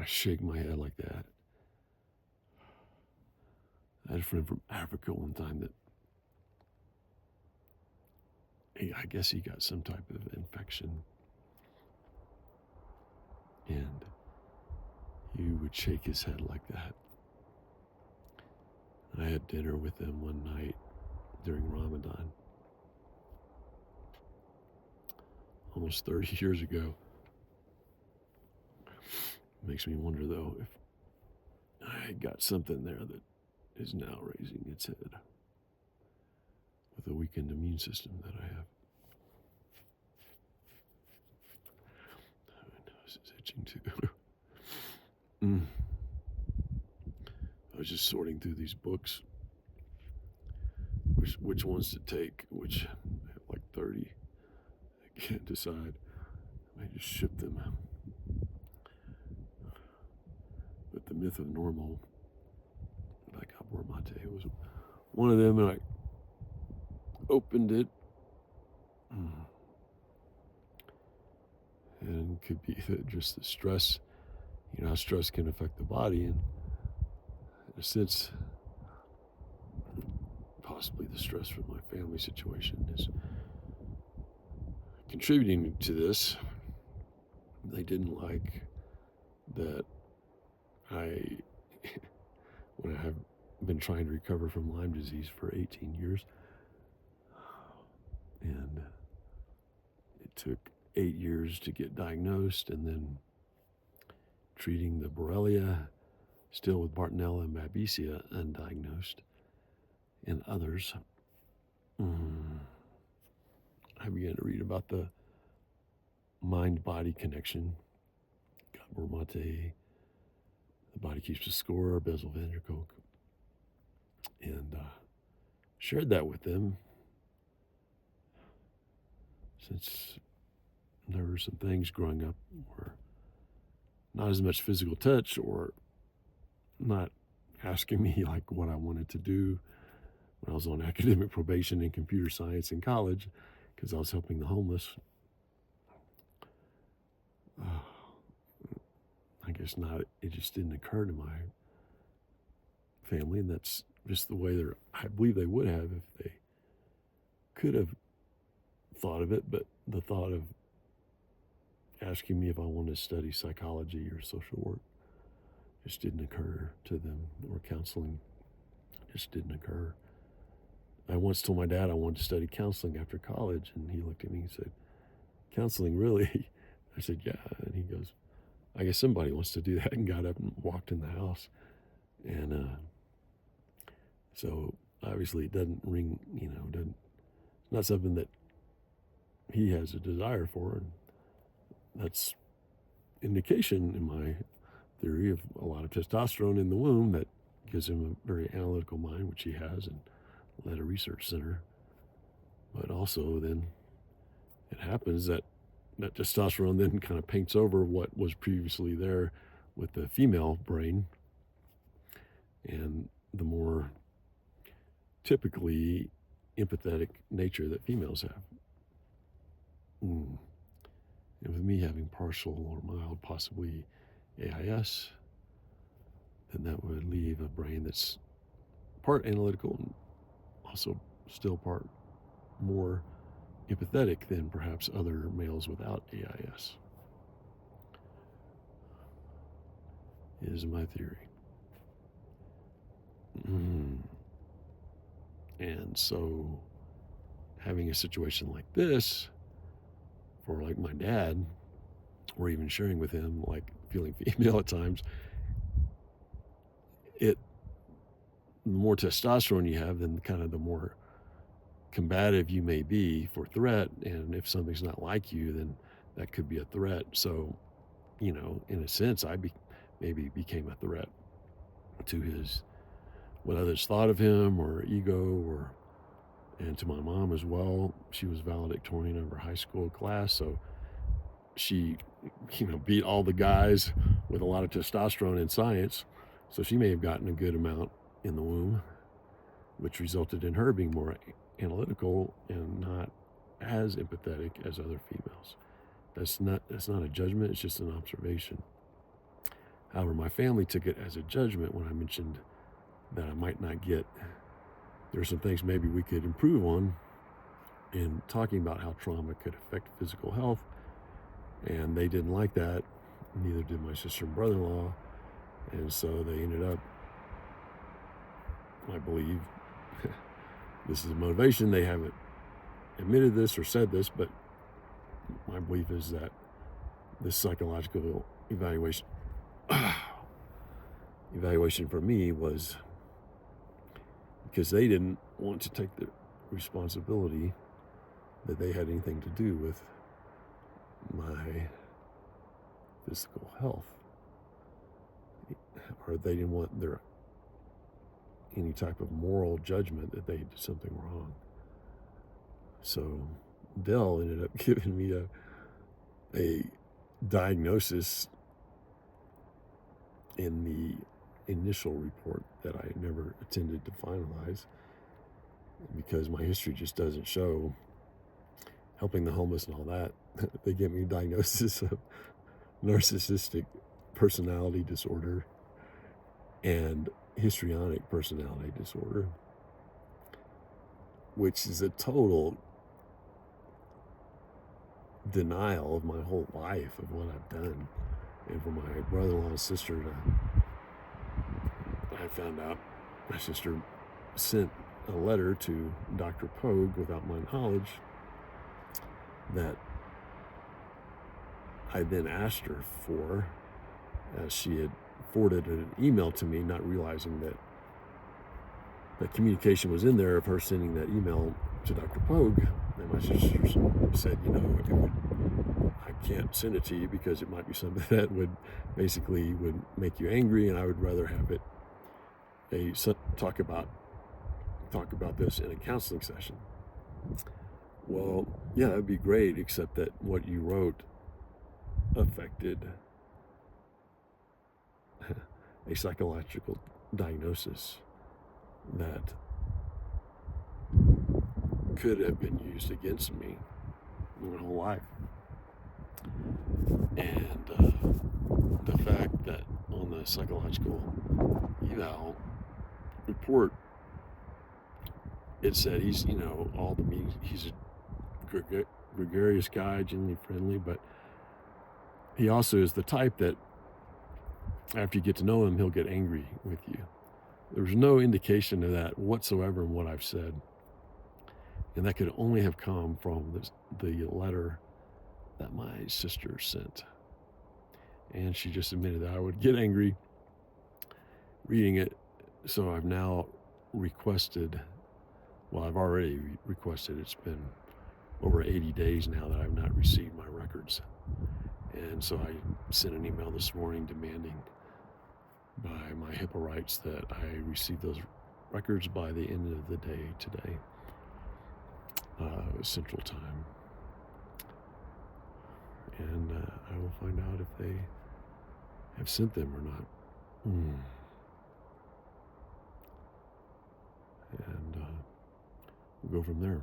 shake my head like that. I had a friend from Africa one time that I guess he got some type of infection, and he would shake his head like that. I had dinner with him one night during Ramadan, almost 30 years ago. Makes me wonder, though, if I got something there that is now raising its head with a weakened immune system that I have. My nose is itching too. I was just sorting through these books, which ones to take, which I have like 30. I can't decide. I just ship them. But The Myth of Normal by Gabor Mate was one of them, and I opened it. And it could be just the stress, how stress can affect the body, and in a sense, possibly the stress from my family situation is contributing to this. They didn't like that when I have been trying to recover from Lyme disease for 18 years, and it took 8 years to get diagnosed, and then treating the Borrelia, still with Bartonella and Babesia undiagnosed, and others. I began to read about the mind-body connection, Gabor Mate, The Body Keeps a Score, Bessel van der Kolk, and shared that with them, since there were some things growing up where not as much physical touch, or not asking me like what I wanted to do when I was on academic probation in computer science in college, because I was helping the homeless. I guess not. It just didn't occur to my family, and that's just the way I believe they would have if they could have thought of it, but the thought of asking me if I wanted to study psychology or social work just didn't occur to them, or counseling just didn't occur. I once told my dad I wanted to study counseling after college, and he looked at me and said, "Counseling, really?" I said, "Yeah." And he goes, "I guess somebody wants to do that," and got up and walked in the house. And so obviously it doesn't ring, it's not something that he has a desire for, and that's indication in my theory of a lot of testosterone in the womb that gives him a very analytical mind, which he has, and led a research center. But also then it happens that testosterone then kind of paints over what was previously there with the female brain, and the more typically empathetic nature that females have. And with me having partial or mild, possibly AIS, then that would leave a brain that's part analytical and also still part more empathetic than perhaps other males without AIS, is my theory. And so having a situation like this, for like my dad, or even sharing with him, like feeling female at times, the more testosterone you have, then kind of the more combative you may be for threat. And if something's not like you, then that could be a threat. So, in a sense, I maybe became a threat to what others thought of him, or ego, and to my mom as well. She was valedictorian of her high school class, so she, beat all the guys with a lot of testosterone in science. So she may have gotten a good amount in the womb, which resulted in her being more analytical and not as empathetic as other females. That's not a judgment, it's just an observation. However, my family took it as a judgment when I mentioned that I might not get, there are some things maybe we could improve on in talking about how trauma could affect physical health. And they didn't like that. Neither did my sister and brother-in-law. And so they ended up, I believe, this is a motivation. They haven't admitted this or said this, but my belief is that this psychological evaluation for me was because they didn't want to take the responsibility that they had anything to do with my physical health, or they didn't want any type of moral judgment that they did something wrong. So Dell ended up giving me a diagnosis in the initial report that I never attended to finalize, because my history just doesn't show helping the homeless and all that. They gave me a diagnosis of narcissistic personality disorder and histrionic personality disorder, which is a total denial of my whole life, of what I've done. And for my brother-in-law and sister I found out my sister sent a letter to Dr. Pogue without my knowledge that I then asked her for, as she had forwarded an email to me, not realizing that the communication was in there of her sending that email to Dr. Pogue. And my sister said, I can't send it to you because it might be something that would make you angry, and I would rather have it talk about this in a counseling session. Well, yeah, that'd be great, except that what you wrote affected a psychological diagnosis that could have been used against me my whole life. And the fact that on the psychological eval report, it said he's, he's a gregarious guy, genuinely friendly, but he also is the type that after you get to know him, he'll get angry with you. There's no indication of that whatsoever in what I've said. And that could only have come from the letter that my sister sent. And she just admitted that I would get angry reading it. So I've now requested, I've already requested, it's been over 80 days now that I've not received my records. And so I sent an email this morning demanding by my HIPAA rights that I receive those records by the end of the day today, Central Time. And I will find out if they have sent them or not. And we'll go from there.